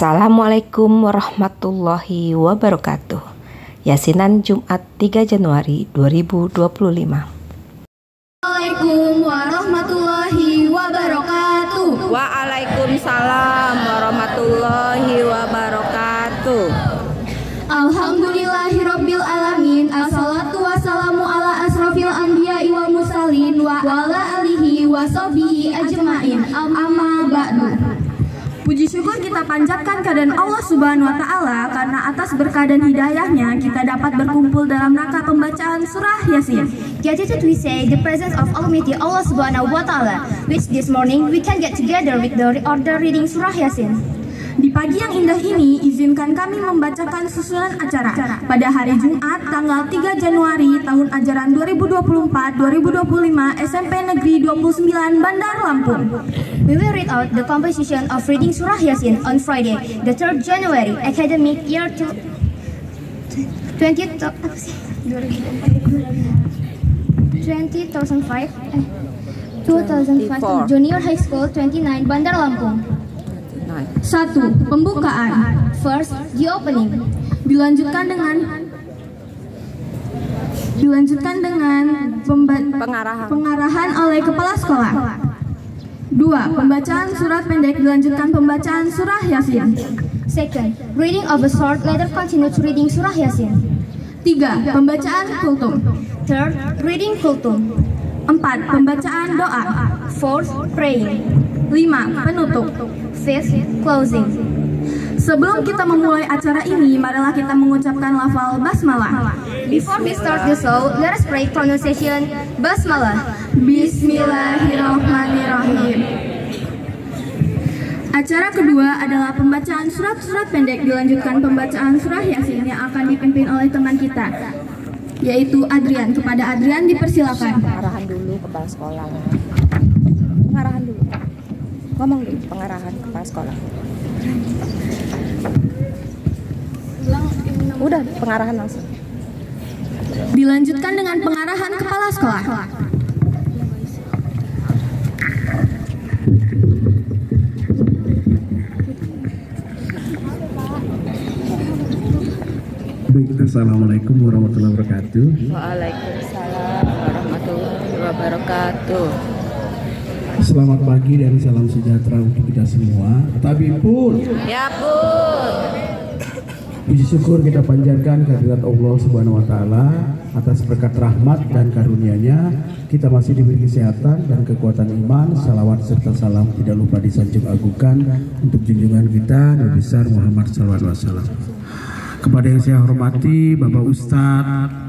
Assalamualaikum warahmatullahi wabarakatuh. Yasinan Jumat 3 Januari 2025. Assalamualaikum warahmatullahi wabarakatuh. Waalaikumsalam warahmatullahi wabarakatuh. Alhamdulillahirabbil alamin. Assalatu wassalamu ala asrofil anbiya'i wal mursalin wa ala alihi wa sahbihi ajmain. Amma ba'du. Puji syukur kita panjatkan kehadirat Allah Subhanahu wa taala karena atas berkah dan hidayahnya kita dapat berkumpul dalam rangka pembacaan surah Yasin. Gratitude we say the presence of Almighty Allah Subhanahu wa taala, which this morning we can get together with the order reading surah Yasin. Di pagi yang indah ini, izinkan kami membacakan susunan acara pada hari Jumat tanggal 3 Januari tahun ajaran 2024-2025 SMP Negeri 29 Bandar Lampung. We will read out the composition of reading surah Yasin on Friday, the 3rd January, academic year 2005 Junior High School 29 Bandar Lampung. 1. Pembukaan. First, the opening. Dilanjutkan dengan pengarahan oleh kepala sekolah. 2. Pembacaan surat pendek dilanjutkan pembacaan surah Yasin. Second, reading of a short letter continued reading surah Yasin. 3. Pembacaan kultum. Third, reading kultum. 4. Pembacaan doa. Fourth, praying. 5. Penutup. Fifth, closing. Sebelum kita memulai acara ini, marilah kita mengucapkan lafal basmalah. Before we start the show, let us pray pronunciation basmalah. Bismillahirrahmanirrahim. Acara kedua adalah pembacaan surat-surat pendek dilanjutkan pembacaan surah Yasin yang akan dipimpin oleh teman kita, yaitu Adrian. Kepada Adrian dipersilakan. Pengarahan dulu kepala sekolah. Pengarahan dulu. Ngomong dulu pengarahan kepala sekolah. Udah pengarahan langsung. Dilanjutkan dengan pengarahan kepala sekolah. Assalamualaikum warahmatullahi wabarakatuh. Waalaikumsalam warahmatullahi wabarakatuh. Selamat pagi dan salam sejahtera untuk kita semua. Tabipun. Ya pun. Puji syukur kita panjatkan kehadirat Allah Subhanahu wa taala atas berkat rahmat dan karunia-Nya kita masih diberi kesehatan dan kekuatan iman. Salawat serta salam tidak lupa disanjung agungkan untuk junjungan kita Nabi besar Muhammad SAW. Kepada yang saya hormati Bapak Ustadz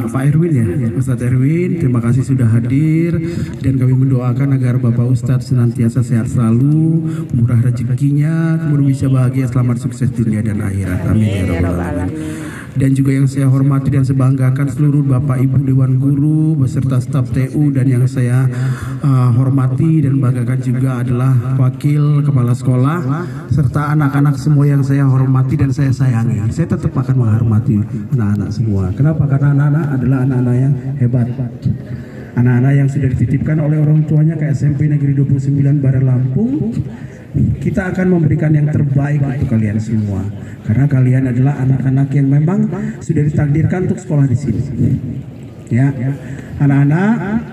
Pak Erwin ya, Ustadz Erwin, terima kasih sudah hadir dan kami mendoakan agar Bapak Ustadz senantiasa sehat selalu, murah rezekinya, kemudian bisa bahagia, selamat, sukses dunia dan akhirat. Amin ya rabbal alamin. Dan juga yang saya hormati dan sebanggakan seluruh Bapak Ibu Dewan Guru beserta staf TU, dan yang saya hormati dan banggakan juga adalah Wakil Kepala Sekolah serta anak-anak semua yang saya hormati dan saya sayangi. Saya tetap akan menghormati anak-anak semua. Kenapa? Karena anak-anak adalah anak-anak yang hebat. Anak-anak yang sudah dititipkan oleh orang tuanya ke SMP Negeri 29 Bandar Lampung. Kita akan memberikan yang terbaik untuk kalian semua, karena kalian adalah anak-anak yang memang sudah ditakdirkan untuk sekolah di sini. Ya, anak-anak,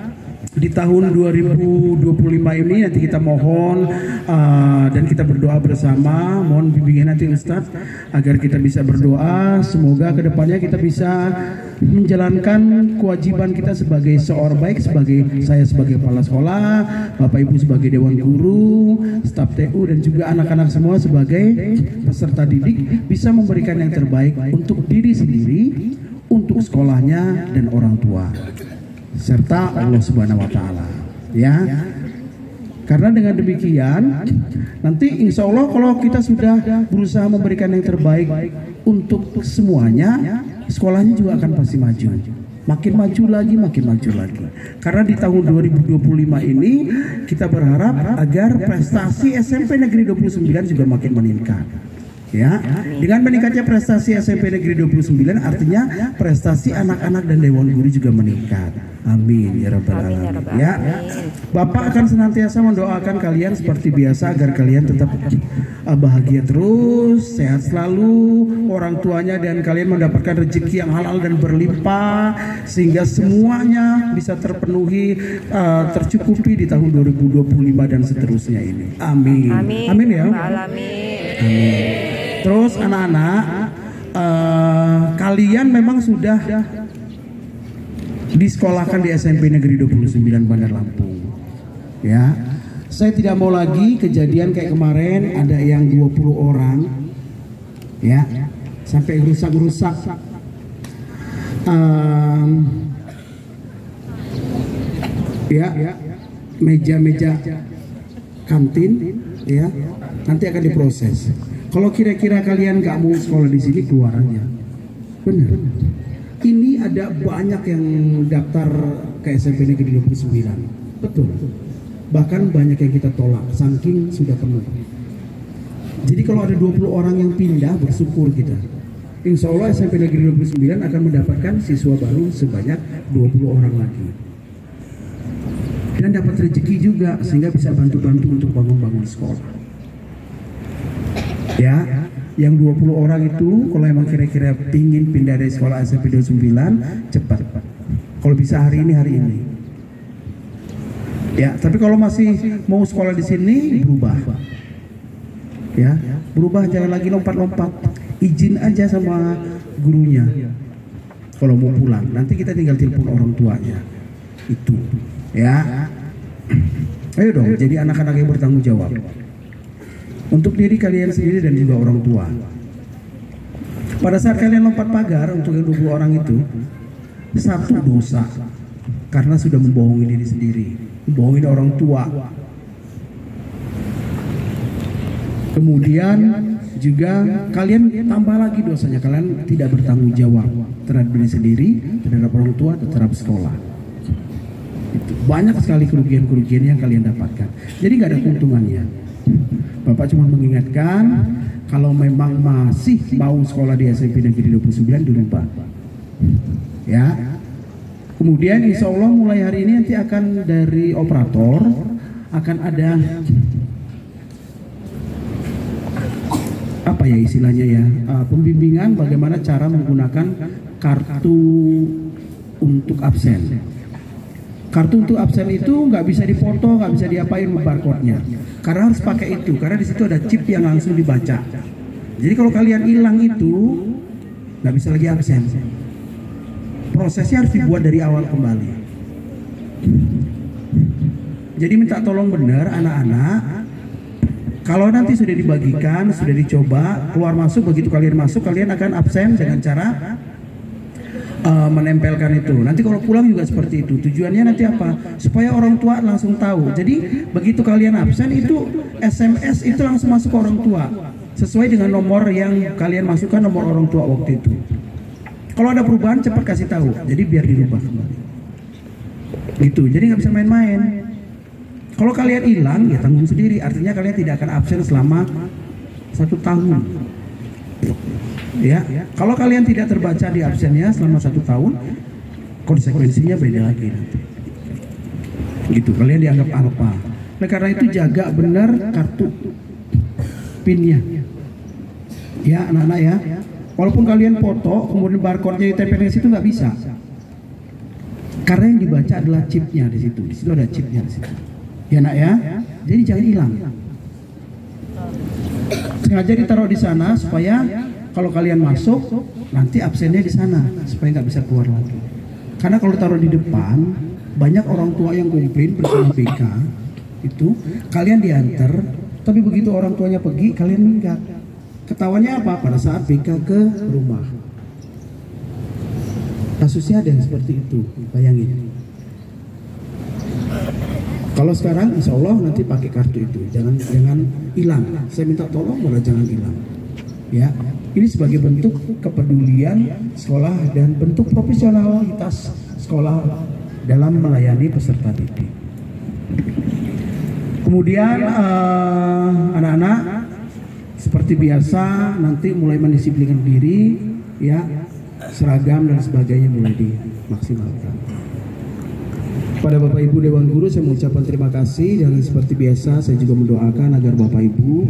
di tahun 2025 ini nanti kita mohon dan kita berdoa bersama, mohon bimbingan nanti Ustadz agar kita bisa berdoa, semoga kedepannya kita bisa menjalankan kewajiban kita sebagai seorang baik, sebagai saya sebagai kepala sekolah, Bapak Ibu sebagai Dewan Guru, staf TU, dan juga anak-anak semua sebagai peserta didik bisa memberikan yang terbaik untuk diri sendiri, untuk sekolahnya dan orang tua, serta Allah Subhanahu wa taala. Ya. Karena dengan demikian nanti insya Allah kalau kita sudah berusaha memberikan yang terbaik untuk semuanya, sekolahnya juga akan pasti maju. Makin maju lagi, makin maju lagi. Karena di tahun 2025 ini kita berharap agar prestasi SMP Negeri 29 juga makin meningkat. Ya, dengan meningkatnya prestasi SMP Negeri 29 artinya prestasi anak-anak dan dewan guru juga meningkat. Amin ya rabbal alamin. Ya, Bapak akan senantiasa mendoakan kalian seperti biasa agar kalian tetap bahagia terus, sehat selalu, orang tuanya dan kalian mendapatkan rezeki yang halal dan berlimpah sehingga semuanya bisa terpenuhi, tercukupi di tahun 2025 dan seterusnya ini. Amin. Amin ya. Amin. Terus anak-anak, kalian memang sudah disekolahkan di SMP Negeri 29 Bandar Lampung. Ya, saya tidak mau lagi kejadian kayak kemarin ada yang 20 orang, ya, sampai rusak-rusak. Ya, meja-meja kantin, ya, nanti akan diproses. Kalau kira-kira kalian nggak mau sekolah di sini, keluar aja. Bener. Ini ada banyak yang daftar ke SMP Negeri 29. Betul. Bahkan banyak yang kita tolak, saking sudah penuh. Jadi kalau ada 20 orang yang pindah, bersyukur kita. Insya Allah SMP Negeri 29 akan mendapatkan siswa baru sebanyak 20 orang lagi. Dan dapat rezeki juga, sehingga bisa bantu-bantu untuk bangun-bangun sekolah. Ya, yang 20 orang itu kalau emang kira-kira pingin pindah dari sekolah SMP 29 cepat. Kalau bisa hari ini. Ya, tapi kalau masih mau sekolah di sini berubah. Ya, berubah, jangan lagi lompat-lompat. Izin aja sama gurunya. Kalau mau pulang, nanti kita tinggal telepon orang tuanya. Itu. Ya. Ayo dong, jadi anak-anak yang bertanggung jawab. Untuk diri kalian sendiri dan juga orang tua. Pada saat kalian lompat pagar untuk yang 20 orang itu, satu dosa karena sudah membohongi diri sendiri, membohongi orang tua. Kemudian juga kalian tambah lagi dosanya, kalian tidak bertanggung jawab terhadap diri sendiri, terhadap orang tua, terhadap sekolah. Itu. Banyak sekali kerugian-kerugian yang kalian dapatkan. Jadi nggak ada keuntungannya. Bapak cuma mengingatkan, kalau memang masih mau sekolah di SMP Negeri 29 dulu Pak. Ya. Kemudian insya Allah mulai hari ini nanti akan dari operator akan ada apa ya istilahnya ya, pembimbingan bagaimana cara menggunakan kartu untuk absen. Kartu untuk absen itu nggak bisa dipoto, nggak bisa diapain barcode-nya. Karena harus pakai itu, karena di situ ada chip yang langsung dibaca. Jadi kalau kalian hilang itu, nggak bisa lagi absen. Prosesnya harus dibuat dari awal kembali. Jadi minta tolong benar anak-anak. Kalau nanti sudah dibagikan, sudah dicoba, keluar masuk, begitu kalian masuk, kalian akan absen dengan cara menempelkan itu. Nanti kalau pulang juga seperti itu. Tujuannya nanti apa? Supaya orang tua langsung tahu. Jadi begitu kalian absen itu SMS itu langsung masuk ke orang tua sesuai dengan nomor yang kalian masukkan, nomor orang tua waktu itu. Kalau ada perubahan cepat kasih tahu. Jadi biar dirubah kembali. Gitu. Jadi nggak bisa main-main. Kalau kalian hilang ya tanggung sendiri. Artinya kalian tidak akan absen selama 1 tahun. Ya, kalau kalian tidak terbaca di absennya selama 1 tahun, konsekuensinya beda lagi nanti. Gitu, kalian dianggap apa? Nah karena itu jaga benar kartu pinnya. Ya anak-anak ya, walaupun kalian foto, kemudian barcode-nya ditempel di situ nggak bisa. Karena yang dibaca adalah chipnya di situ. Di situ ada chipnya di situ. Ya nak ya, jadi jangan hilang. Sengaja ditaruh di sana supaya kalau kalian masuk, nanti absennya di sana supaya nggak bisa keluar lagi. Karena kalau taruh di depan, banyak orang tua yang komplain bersama BK itu, kalian diantar, tapi begitu orang tuanya pergi, kalian minggat. Ketahuannya apa? Pada saat BK ke rumah. Kasusnya ada yang seperti itu, bayangin. Kalau sekarang, insya Allah nanti pakai kartu itu, jangan hilang. Saya minta tolong malah jangan hilang. Ya. Ini sebagai bentuk kepedulian sekolah dan bentuk profesionalitas sekolah dalam melayani peserta didik. Kemudian anak-anak seperti seperti biasa nanti mulai mendisiplinkan diri, ya, seragam dan sebagainya mulai dimaksimalkan. Pada Bapak Ibu Dewan Guru saya mengucapkan terima kasih, dan seperti biasa saya juga mendoakan agar Bapak Ibu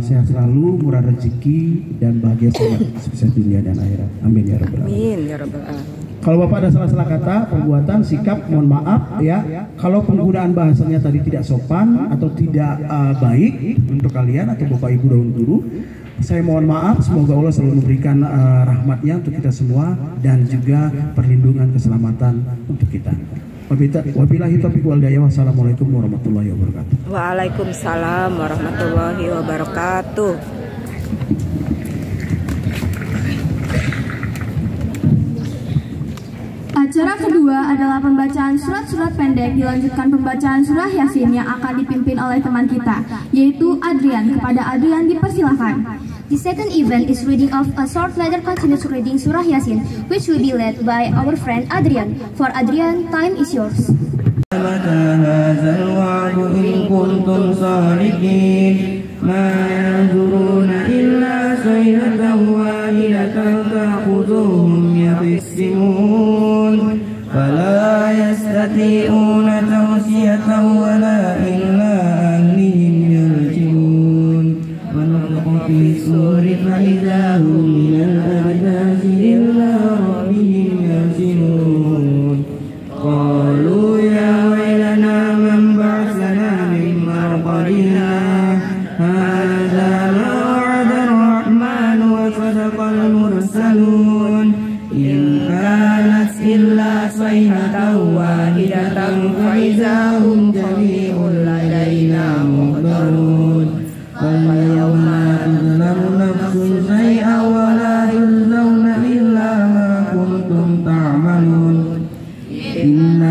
sehat selalu, murah rezeki, dan bahagia sukses dunia dan akhirat. Amin ya rabbal alamin. Amin ya rabbal alamin. Kalau Bapak ada salah-salah kata, perbuatan, sikap, mohon maaf ya. Kalau penggunaan bahasanya tadi tidak sopan atau tidak baik untuk kalian atau Bapak Ibu Dewan Guru, saya mohon maaf. Semoga Allah selalu memberikan rahmatnya untuk kita semua dan juga perlindungan keselamatan untuk kita. Wabillahi taufiq wal hidayah. Wassalamualaikum warahmatullahi wabarakatuh. Waalaikumsalam warahmatullahi wabarakatuh. Acara kedua adalah pembacaan surat-surat pendek, dilanjutkan pembacaan surah Yasin yang akan dipimpin oleh teman kita, yaitu Adrian. Kepada Adrian dipersilakan. The second event is reading of a short letter continuous reading Surah Yasin, which will be led by our friend Adrian. For Adrian, time is yours. متى هذا الوعد إن كنتم صادقين ما ينظرون إلا صيحة واحدة تأخذهم يخصمون فلا يستطيعون توصية ولا إلا أهلهم يرجعون ونفخ في الصور فإذا هم من الأجداث إلى ربهم يرجعون قالوا يا ويلنا من بعثنا من مرقدنا هذا ما وعد الرحمن وصدق المرسلون إن كانت إلا صيحة واحدة فإذا هم جميع لدينا محضرون فاليوم لا تظلم نفس شيئا ولا تجزون إلا ما كنتم تعملون إن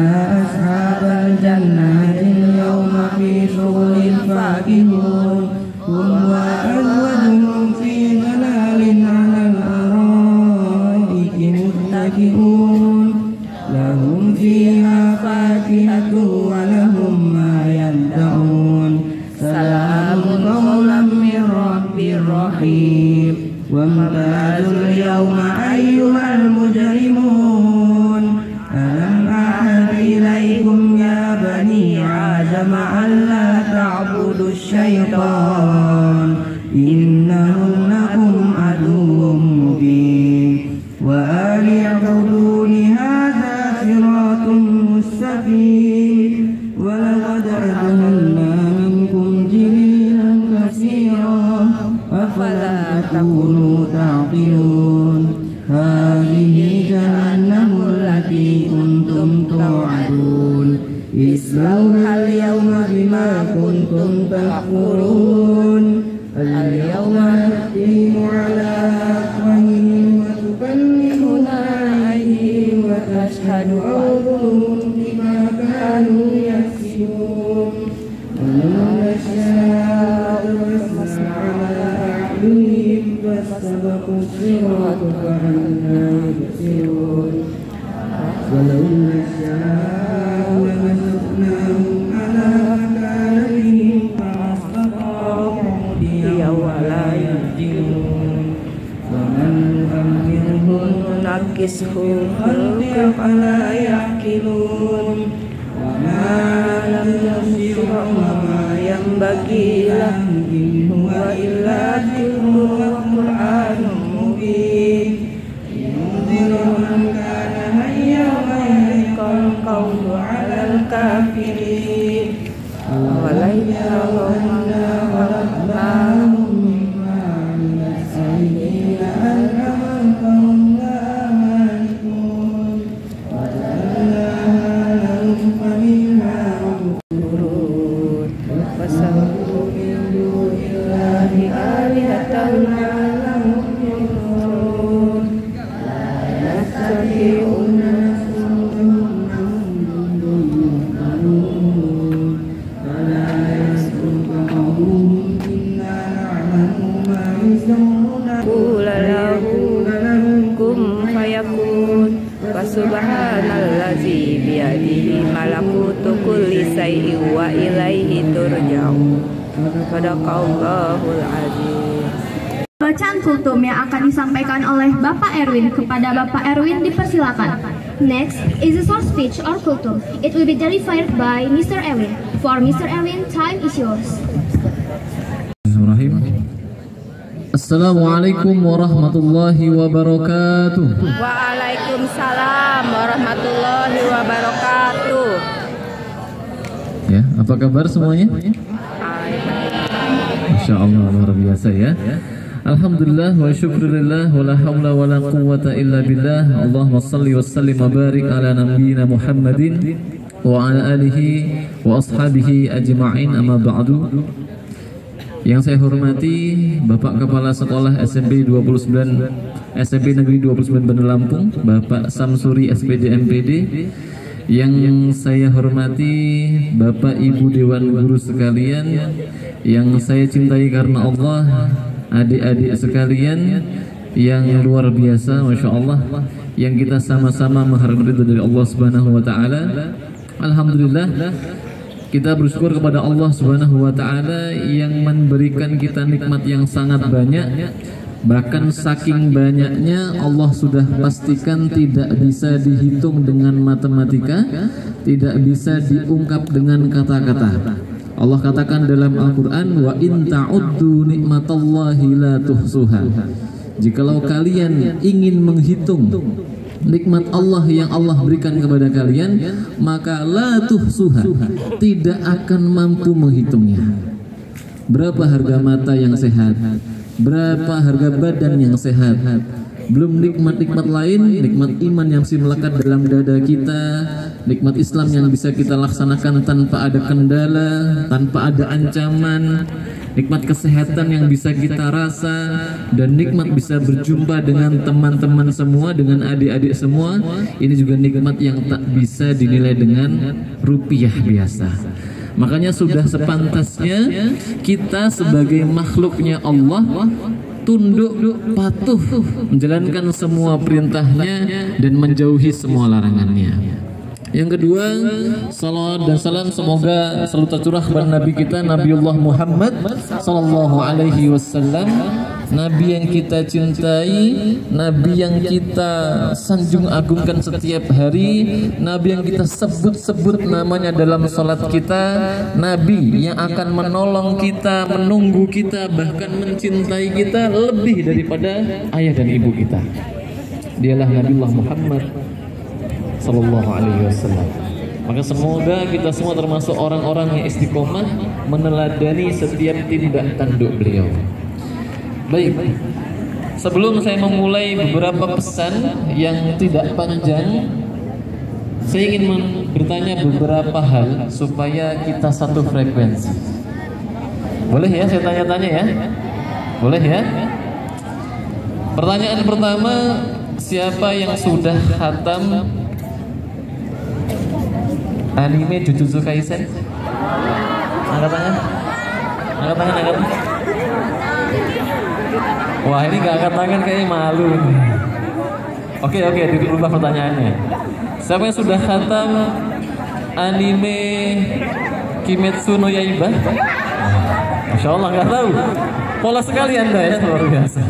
أصحاب الجنة اليوم في شغل فاكهون هم وأزواجهم في ظلال على الأرائك متكئون لهم فيها فاكهة ولهم ما يدعون سلام قولا من رب رحيم وامتازوا اليوم أيها المجرمون ألم أعهد إليكم يا بني آدم ألا تعبدوا الشيطان إنه لكم عدو مبين وأن اعبدون هذا صراط مستقيم ولقد أضللنا منكم جبلا كثيرا أفلا تكونوا تعقلون هذه جهنم التي كنتم توعدون اصلوها اليوم بما كنتم تكفرون اليوم نختم على أفواههم وتكلمنا أيديهم وتشهد أرجلهم بما كانوا يكسبون ولو نشاء لمسنا على أعينهم فاستبقوا الصراط فأنى يبصرون ولو نشاء لمسخناهم على مكانهم فما استطاعوا مضيا ولا يرجعون ومن نؤمره ننكسه في الخلق فلا يعقلون وما لم يصبح وما ينبغي له إن هو إلا ذكر وقرآن مبين ينذر من كان حيا ويحق القول على الكافرين أوليس يرون أنا خلقناهم مما عملت أيدينا أنعاما فهم لها مالكون وجعلناها لهم فمنها يأكلون وسرقوا من دون الله آلهة لعلهم ينصرون لا يستطيعون نصرهم فلا يستطيعون إنا نعلم ما يسرون قول له كن فيكون Subhanallazi biyadihi malakutu kulli syai'in wa ilaihi turja'un. Sadaqallahul azim. bacaan kultum yang akan disampaikan oleh Bapak Erwin. Kepada Bapak Erwin dipersilakan. Next is a short speech or kultum. It will be delivered by Mr. Erwin. For Mr. Erwin, time is yours. Assalamualaikum warahmatullahi wabarakatuh. Waalaikumsalam warahmatullahi wabarakatuh. Ya, apa kabar semuanya? Masya Allah, luar biasa ya. Alhamdulillah wa syukurillah wa la hawla wa la quwwata illa billah. Allahumma salli wa sallim wa barik ala nabiyyina Muhammadin wa ala alihi wa ashabihi ajma'in, amma ba'du. Yang saya hormati Bapak Kepala Sekolah SMP 29 SMP Negeri 29 Bandar Lampung, Bapak Samsuri SPD MPD. Yang saya hormati Bapak Ibu Dewan Guru sekalian yang saya cintai karena Allah, adik-adik sekalian yang luar biasa, Masya Allah, yang kita sama-sama mengharap ridho dari Allah Subhanahu wa Ta'ala. Alhamdulillah, kita bersyukur kepada Allah Subhanahu wa Ta'ala yang memberikan kita nikmat yang sangat banyak. Bahkan saking banyaknya Allah sudah pastikan tidak bisa dihitung dengan matematika, tidak bisa diungkap dengan kata-kata. Allah katakan dalam Al-Quran, wa in ta'uddu nikmatallahi la tuhsuha. Jikalau kalian ingin menghitung nikmat Allah yang Allah berikan kepada kalian, maka la tuhsuha, tidak akan mampu menghitungnya. Berapa harga mata yang sehat, berapa harga badan yang sehat, belum nikmat-nikmat lain, nikmat iman yang masih melekat dalam dada kita, nikmat Islam yang bisa kita laksanakan tanpa ada kendala, tanpa ada ancaman, nikmat kesehatan yang bisa kita rasa, dan nikmat bisa berjumpa dengan teman-teman semua, dengan adik-adik semua. Ini juga nikmat yang tak bisa dinilai dengan rupiah biasa. Makanya sudah sepantasnya kita sebagai makhluknya Allah tunduk, patuh, menjalankan semua perintahnya dan menjauhi semua larangannya. Yang kedua, salawat dan salam semoga selalu tercurah kepada Nabi kita, Nabiullah Muhammad sallallahu alaihi wasallam, Nabi yang kita cintai, Nabi yang kita sanjung agungkan setiap hari, Nabi yang kita sebut-sebut namanya dalam salat kita, Nabi yang akan menolong kita, menunggu kita, bahkan mencintai kita lebih daripada ayah dan ibu kita. Dialah Nabiullah Muhammad sallallahu alaihi wasallam. Maka semoga kita semua termasuk orang-orang yang istiqomah meneladani setiap tindak tanduk beliau. Baik, sebelum saya memulai beberapa pesan yang tidak panjang, saya ingin bertanya beberapa hal supaya kita satu frekuensi. Boleh ya saya tanya-tanya ya? Boleh ya? Pertanyaan pertama, siapa yang sudah khatam anime Jujutsu Kaisen? Angkat tangan. Angkat tangan, angkat. Wah, ini gak angkat tangan kayaknya malu. Oke, dirubah pertanyaannya. Siapa yang sudah khatam anime Kimetsu no Yaiba? Masya Allah, gak tahu. Pola sekali Anda ya, luar biasa.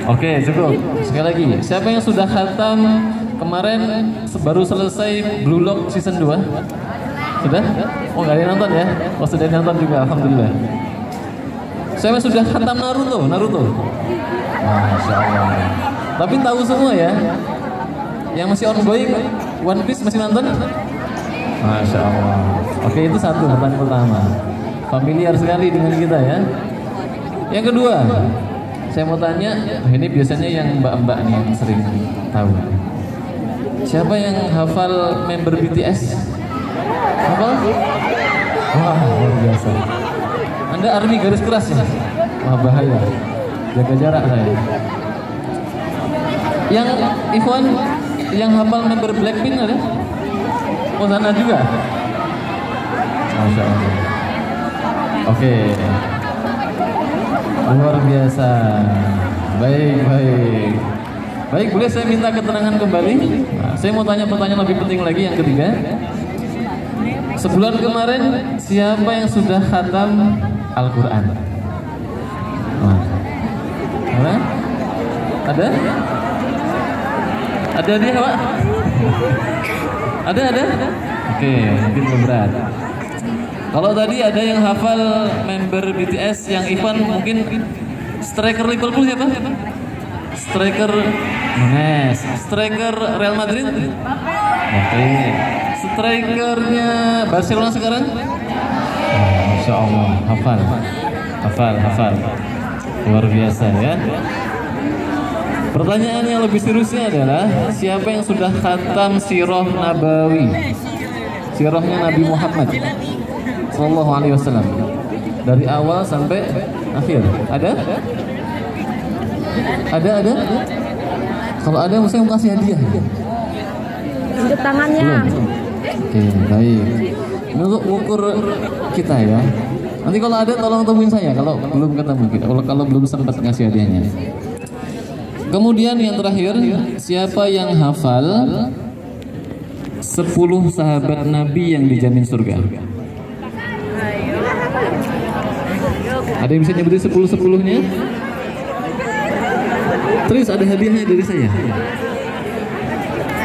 Oke, cukup. Sekali lagi, siapa yang sudah khatam kemarin baru selesai Blue Lock season 2? Sudah? Oh, gak ada yang nonton ya? Oh, sudah nonton juga, alhamdulillah. Siapa yang sudah khatam Naruto? Masya Allah. Tapi tahu semua ya? Yang masih ongoing One Piece masih nonton? Masya Allah. Oke, itu satu pertanyaan pertama. Familiar sekali dengan kita ya. Yang kedua, saya mau tanya, ini biasanya yang mbak-mbak nih yang sering tahu. Siapa yang hafal member BTS? Hafal? Wah, luar biasa. Anda army garis keras ya? Wah, bahaya. Jaga jarak saya. Yang Ikhwan, yang hafal member Blackpink ada? Oh, sana juga? Masya Allah. Oke. Luar biasa. Baik, boleh saya minta keterangan kembali? Nah, saya mau tanya pertanyaan lebih penting lagi, yang ketiga. Sebulan kemarin siapa yang sudah khatam Al-Quran? Nah, Ada hadiah Pak? Ada? Oke, mungkin belum berat. Kalau tadi ada yang hafal member BTS yang event mungkin striker Liverpool siapa? Striker Nunes, striker Real Madrid? Oke. Strikernya Barcelona sekarang? Masya Allah, hafal. Luar biasa ya. Pertanyaan yang lebih seriusnya adalah siapa yang sudah khatam sirah nabawi? Sirahnya Nabi Muhammad Sallallahu Alaihi Wasallam dari awal sampai akhir. Ada? Kalau ada, saya mau kasih hadiah. Tunjuk tangannya. Oke, baik. Ini untuk ukur kita ya. Nanti kalau ada tolong temuin saya kalau belum ketemu, kalau belum sempat ngasih hadiahnya. Kemudian yang terakhir, siapa yang hafal 10 sahabat Nabi yang dijamin surga? Ada yang bisa nyebutin 10-10-nya? Terus ada hadiahnya dari saya.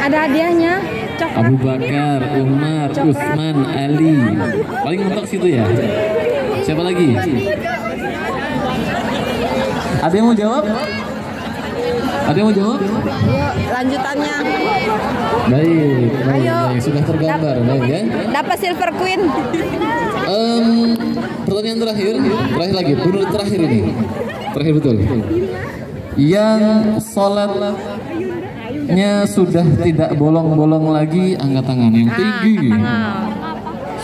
Ada hadiahnya. Coklat. Abu Bakar, Umar, Utsman, Ali. Paling mentok situ ya. Siapa lagi? Ada yang mau jawab? Yuk, lanjutannya. Baik. Ayo. Sudah tergambar, baik ya. Dapat Silver Queen. Pertanyaan terakhir lagi, benar terakhir ini. Terakhir betul. Yang sholatnya sudah tidak bolong-bolong lagi, angkat tangan yang tinggi.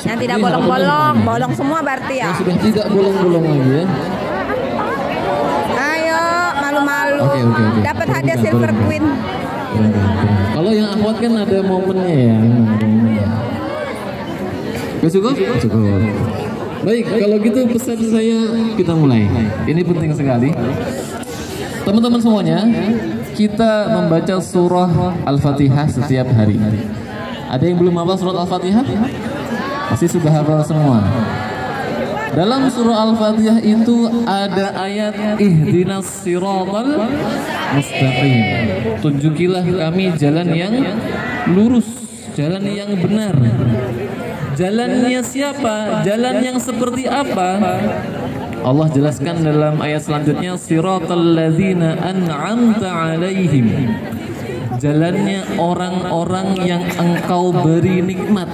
Yang tidak bolong-bolong, bolong semua berarti ya. Yang sudah tidak bolong-bolong lagi ya. Ayo, malu-malu. Oke. Dapat hadiah Silver Queen. Kalau yang akhwat kan ada momennya ya. Cukup? Baik, kalau gitu pesan saya kita mulai. Ini penting sekali. Teman-teman semuanya, kita membaca surah Al-Fatihah setiap hari. Ada yang belum hafal surat Al-Fatihah? Pasti sudah hafal semua. Dalam surah Al-Fatihah itu ada ayat ihdinas siratal mustaqim. Tunjukilah kami jalan yang lurus, jalan yang benar. Jalannya siapa? Jalan yang seperti apa? Allah jelaskan dalam ayat selanjutnya, siratal ladzina an'amta 'alaihim. Jalannya orang-orang yang engkau beri nikmat.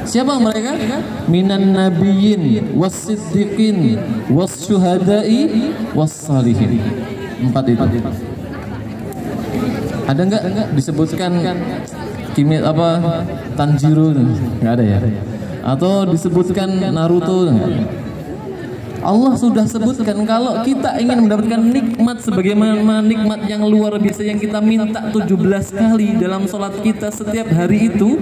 Siapa mereka? Minan nabiyyin was-siddiqin was-syuhada'i was-salihin. 4 itu. Ada enggak disebutkan Kimi apa Tanjiro? Enggak ada ya. Atau disebutkan Naruto? Allah sudah sebutkan kalau kita ingin mendapatkan nikmat sebagaimana nikmat yang luar biasa yang kita minta 17 kali dalam sholat kita setiap hari itu,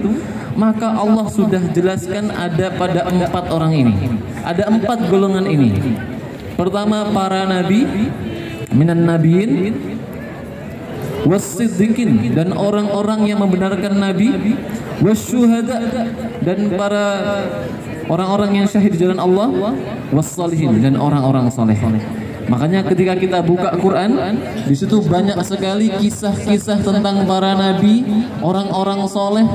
maka Allah sudah jelaskan ada pada 4 orang ini. Ada 4 golongan ini. Pertama, para nabi, minan nabiin, was-siddiqin, dan orang-orang yang membenarkan nabi, wasyuhada, dan para orang-orang yang syahid di jalan Allah, wassalihin, dan orang-orang soleh. Makanya ketika kita buka Quran, di situ banyak sekali kisah-kisah tentang para nabi, orang-orang soleh,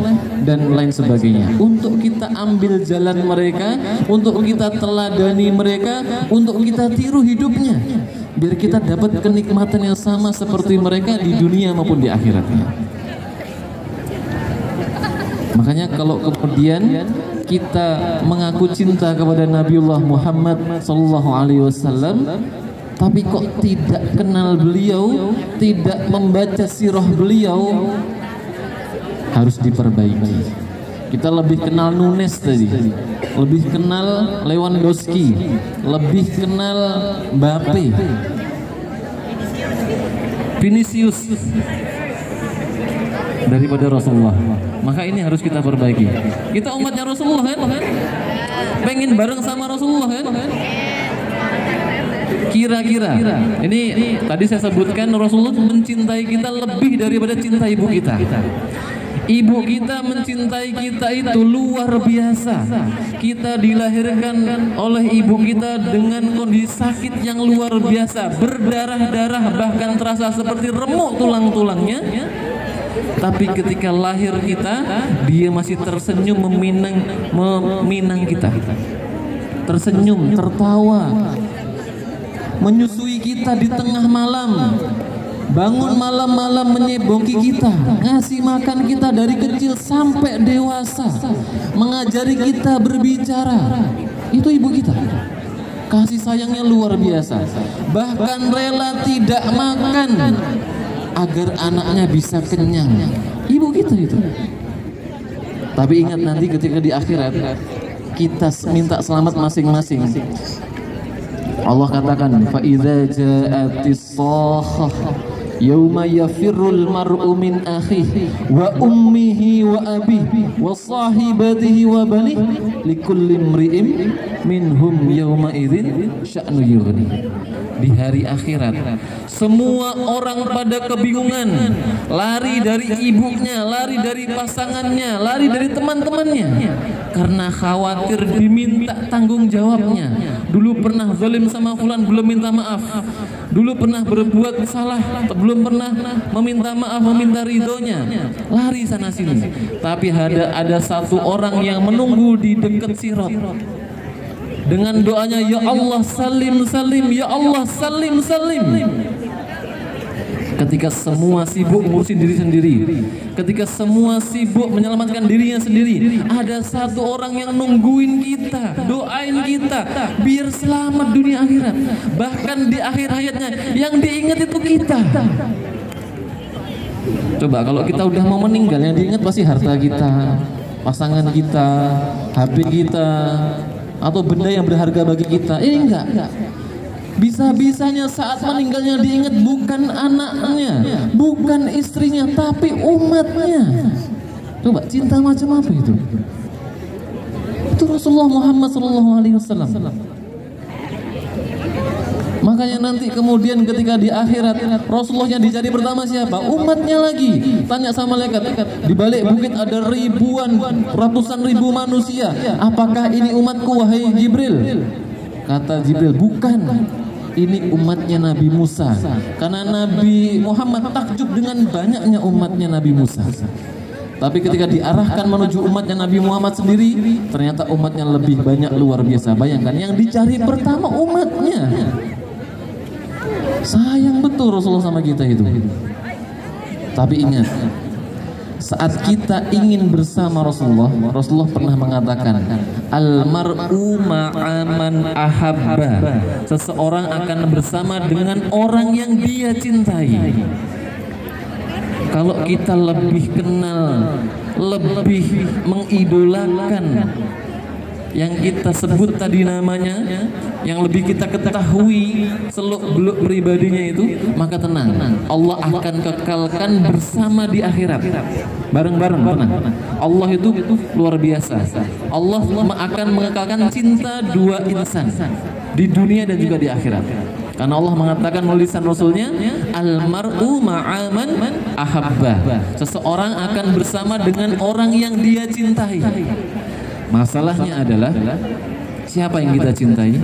dan lain sebagainya. Untuk kita ambil jalan mereka, untuk kita teladani mereka, untuk kita tiru hidupnya, biar kita dapat kenikmatan yang sama seperti mereka di dunia maupun di akhiratnya. Makanya kalau kemudian kita mengaku cinta kepada Nabiullah Muhammad Sallallahu Alaihi Wasallam, tapi kok tidak kenal beliau, tidak membaca sirah beliau, harus diperbaiki. Kita lebih kenal Nunes tadi, lebih kenal Lewandowski, lebih kenal Mbappe, Vinicius daripada Rasulullah. Maka ini harus kita perbaiki. Kita umatnya Rasulullah kan? Pengen bareng sama Rasulullah kan? Kira-kira ini tadi saya sebutkan Rasulullah mencintai kita lebih daripada cinta ibu kita. Ibu kita mencintai kita itu luar biasa. Kita dilahirkan oleh ibu kita dengan kondisi sakit yang luar biasa, berdarah-darah, bahkan terasa seperti remuk tulang-tulangnya. Tapi ketika lahir kita, dia masih tersenyum meminang kita. Tersenyum, tertawa, menyusui kita di tengah malam, bangun malam-malam menyeboki kita, ngasih makan kita dari kecil sampai dewasa, mengajari kita berbicara. Itu ibu kita. Kasih sayangnya luar biasa. Bahkan rela tidak makan agar anaknya bisa kenyang. Ibu kita itu. Tapi ingat nanti ketika di akhirat kita minta selamat masing-masing. Allah katakan, fa idza ja'atis shakhah yauma yafirrul mar'u min akhihi wa ummihi wa abihi wa sahibatihi wa banihi likulli imri'in minhum yauma idzin sya'nu yughni. Di hari akhirat semua orang pada kebingungan, lari dari ibunya, lari dari pasangannya, lari dari teman-temannya, karena khawatir diminta tanggung jawabnya. Dulu pernah zalim sama fulan, belum minta maaf. Dulu pernah berbuat salah, belum pernah meminta maaf, meminta ridhonya. Lari sana sini. Tapi ada satu orang yang menunggu di dekat sirat. Dengan doanya, ya Allah salim salim, ya Allah salim salim. Ketika semua sibuk ngurusin diri sendiri, ketika semua sibuk menyelamatkan dirinya sendiri, ada satu orang yang nungguin kita, doain kita biar selamat dunia akhirat. Bahkan di akhir hayatnya yang diingat itu kita. Coba kalau kita udah mau meninggal, yang diingat pasti harta kita, pasangan kita, HP kita, atau benda yang berharga bagi kita. Enggak. Bisa-bisanya saat meninggalnya diingat bukan anaknya, bukan istrinya, tapi umatnya. Coba cinta macam apa itu? Itu Rasulullah Muhammad SAW. Makanya nanti kemudian ketika di akhirat Rasulullah yang dicari pertama siapa? Umatnya lagi. Tanya sama malaikat, di balik bukit ada ribuan, ratusan ribu manusia. Apakah ini umatku wahai Jibril? Kata Jibril, bukan. Ini umatnya Nabi Musa. Karena Nabi Muhammad takjub dengan banyaknya umatnya Nabi Musa. Tapi ketika diarahkan menuju umatnya Nabi Muhammad sendiri, ternyata umatnya lebih banyak, luar biasa. Bayangkan, yang dicari pertama umatnya. Sayang betul Rasulullah sama kita itu. Tapi ingat, saat kita ingin bersama Rasulullah, Rasulullah pernah mengatakan, al-mar'u ma'aman ahabba. Seseorang akan bersama dengan orang yang dia cintai. Kalau kita lebih kenal, lebih mengidolakan yang kita sebut tadi namanya, yang lebih kita ketahui seluk-beluk pribadinya itu, maka tenang, Allah akan kekalkan bersama di akhirat, bareng-bareng. Tenang, Allah itu luar biasa. Allah akan mengekalkan cinta dua insan di dunia dan juga di akhirat. Karena Allah mengatakan melalui lisan Rasulnya, al-mar'u ma'aman ahabba. Seseorang akan bersama dengan orang yang dia cintai. Masalahnya adalah siapa yang kita cintai?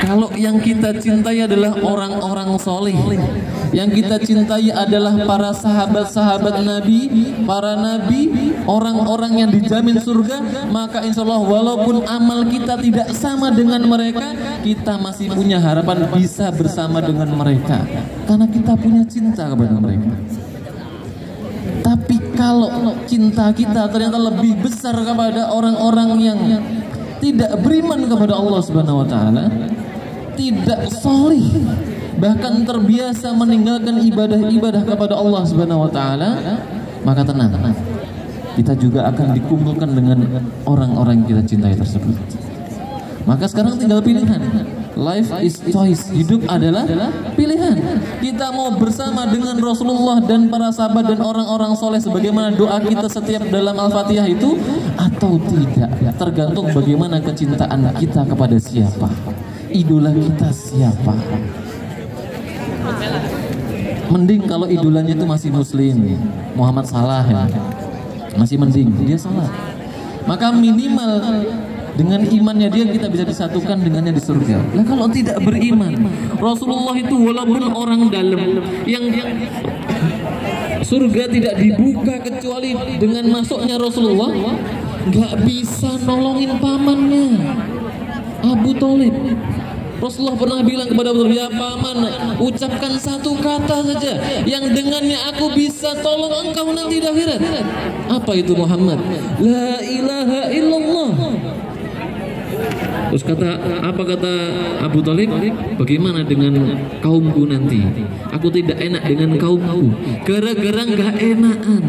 Kalau yang kita cintai adalah orang-orang soleh, yang kita cintai adalah para sahabat-sahabat Nabi, para nabi, orang-orang yang dijamin surga, maka insya Allah walaupun amal kita tidak sama dengan mereka, kita masih punya harapan bisa bersama dengan mereka, karena kita punya cinta kepada mereka. Tapi kalau cinta kita ternyata lebih besar kepada orang-orang yang tidak beriman kepada Allah Subhanahu wa taala, tidak solih, bahkan terbiasa meninggalkan ibadah-ibadah kepada Allah Subhanahu wa taala, maka tenang, kita juga akan dikumpulkan dengan orang-orang yang kita cintai tersebut. Maka sekarang tinggal pilihan. Life is choice. Hidup adalah pilihan. Kita mau bersama dengan Rasulullah dan para sahabat dan orang-orang soleh sebagaimana doa kita setiap dalam Al-Fatihah itu, atau tidak. Tergantung bagaimana kecintaan kita kepada siapa, idola kita siapa. Mending kalau idolanya itu masih muslim, Muhammad Salah ya, masih mending, dia salah. Maka minimal dengan imannya dia kita bisa disatukan dengannya di surga. Nah kalau tidak beriman, Rasulullah itu walaupun orang dalam yang surga tidak dibuka kecuali dengan masuknya Rasulullah, nggak bisa nolongin pamannya Abu Thalib. Rasulullah pernah bilang kepada Abu Thalib, ya paman, ucapkan satu kata saja yang dengannya aku bisa tolong engkau nanti di akhirat. Apa itu Muhammad? La ilaha illallah. Terus apa kata Abu Thalib? Bagaimana dengan kaumku nanti? Aku tidak enak dengan kaumku. Gara-gara nggak enakan,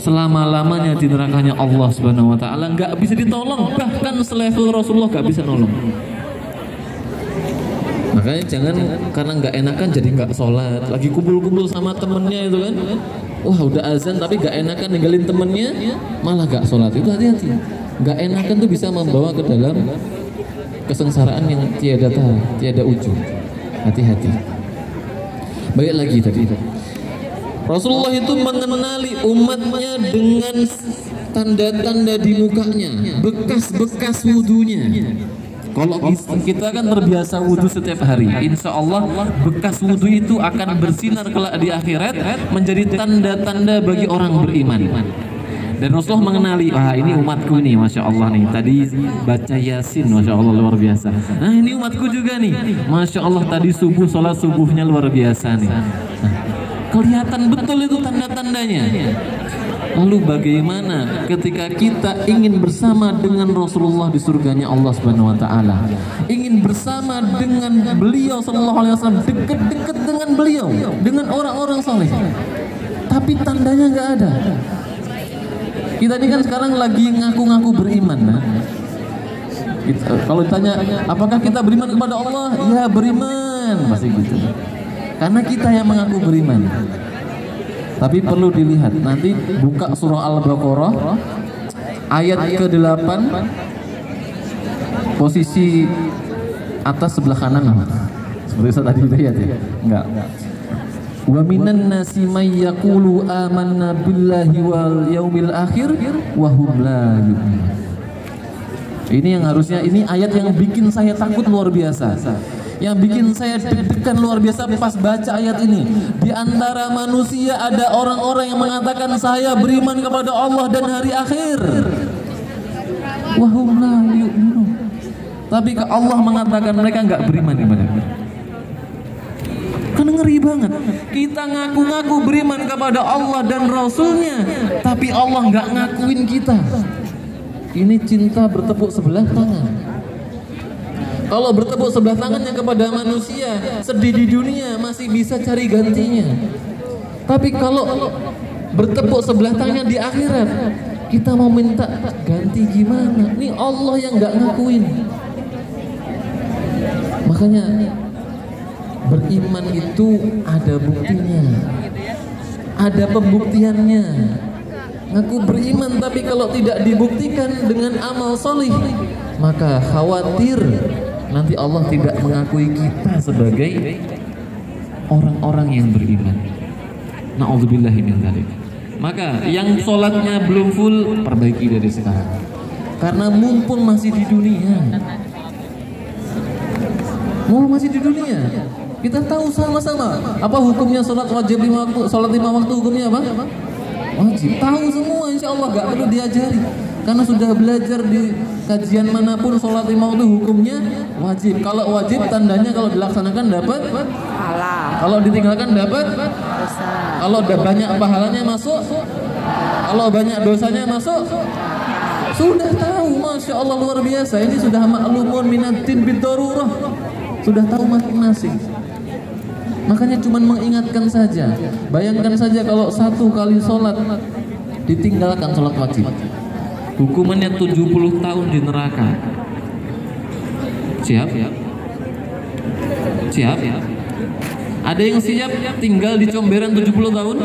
selama-lamanya di nerakanya Allah Subhanahu wa taala, nggak bisa ditolong, bahkan selevel Rasulullah nggak bisa nolong. Makanya jangan karena nggak enakan jadi nggak sholat, lagi kumpul-kumpul sama temennya itu kan, wah udah azan tapi nggak enakan ninggalin temennya, malah nggak sholat. Itu hati-hati. Nggak enakan tuh bisa membawa ke dalam kesengsaraan yang tiada ujung. Hati-hati. Baik lagi tadi, Rasulullah itu mengenali umatnya dengan tanda-tanda di mukanya, bekas-bekas wudhunya. Kalau kita kan terbiasa wudhu setiap hari, insya Allah bekas wudhu itu akan bersinar kelak di akhirat, menjadi tanda-tanda bagi orang beriman. Dan Rasulullah mengenali, wah ini umatku nih, Masya Allah nih, tadi baca Yasin, Masya Allah luar biasa. Nah ini umatku juga nih, Masya Allah tadi subuh, sholat subuhnya luar biasa nih. Nah, kelihatan betul itu tanda-tandanya. Lalu bagaimana ketika kita ingin bersama dengan Rasulullah di surganya Allah Subhanahu wa taala, ingin bersama dengan beliau sallallahu alaihi wasallam, dekat-dekat dengan beliau, dengan orang-orang saleh, tapi tandanya nggak ada. Kita ini kan sekarang lagi ngaku-ngaku beriman, nah. Kalau ditanya apakah kita beriman kepada Allah, ya beriman, pasti gitu. Karena kita yang mengaku beriman. Tapi perlu dilihat, nanti buka surah Al-Baqarah ayat ke-8, posisi atas sebelah kanan. Seperti saya tadi lihat ya? Enggak. Wa minan nasi may yaqulu amanna billahi wal yaumil akhir wa hum la yu'minun. Ini yang harusnya, ini ayat yang bikin saya takut luar biasa. Yang bikin saya deg-degan luar biasa pas baca ayat ini. Di antara manusia ada orang-orang yang mengatakan saya beriman kepada Allah dan hari akhir. Wa hum la yu'minun. Tapi Allah mengatakan mereka nggak beriman kepada Allah. Kan ngeri banget. Kita ngaku-ngaku beriman kepada Allah dan Rasulnya, tapi Allah nggak ngakuin kita. Ini cinta bertepuk sebelah tangan. Kalau bertepuk sebelah tangannya kepada manusia, sedih di dunia masih bisa cari gantinya. Tapi kalau bertepuk sebelah tangan di akhirat, kita mau minta ganti gimana? Ini Allah yang nggak ngakuin. Makanya beriman itu ada buktinya, ada pembuktiannya. Ngaku beriman tapi kalau tidak dibuktikan dengan amal solih, maka khawatir nanti Allah tidak mengakui kita sebagai orang-orang yang beriman. Na'udzubillahi min dzalik. Maka yang sholatnya belum full, perbaiki dari sekarang. Karena mumpung masih di dunia. Masih di dunia. Kita tahu sama-sama apa hukumnya sholat wajib 5 waktu, sholat 5 waktu hukumnya apa? Wajib. Tahu semua, insya Allah gak perlu diajari. Karena sudah belajar di kajian manapun, sholat 5 waktu hukumnya wajib. Kalau wajib tandanya kalau dilaksanakan dapat pahala. Kalau ditinggalkan dapat dosa. Kalau udah banyak pahalanya masuk, kalau banyak dosanya masuk. Sudah tahu, Masya Allah luar biasa. Ini sudah maklumun minatin bidarurah. Sudah tahu masing-masing. Makanya cuma mengingatkan saja. Bayangkan saja kalau 1 kali sholat ditinggalkan sholat wajib, hukumannya 70 tahun di neraka. Siap? Siap? Ada yang siap tinggal di comberan 70 tahun?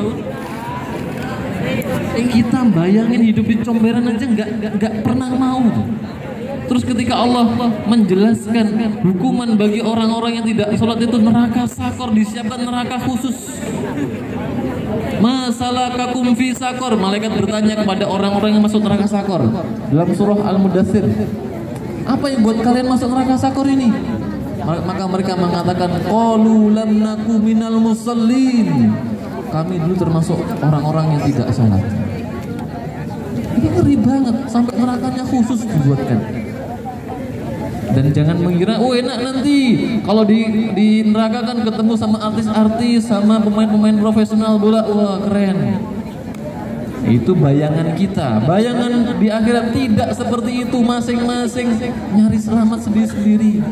Kita bayangin hidup di comberan aja nggak pernah mau. Terus ketika Allah menjelaskan hukuman bagi orang-orang yang tidak sholat itu neraka sakor, disiapkan neraka khusus. Masalakakum fi sakor, malaikat bertanya kepada orang-orang yang masuk neraka sakor dalam surah Al-Mudaththir, apa yang buat kalian masuk neraka sakor ini? Maka mereka mengatakan qalu lam naku minal musallin, kami dulu termasuk orang-orang yang tidak sholat. Ini ngeri banget, sampai nerakanya khusus dibuatkan. Dan jangan mengira, oh enak nanti kalau di neraka kan ketemu sama artis-artis, sama pemain-pemain profesional bola, wah keren. Itu bayangan kita, bayangan di akhirat tidak seperti itu, masing-masing nyari selamat sendiri-sendiri.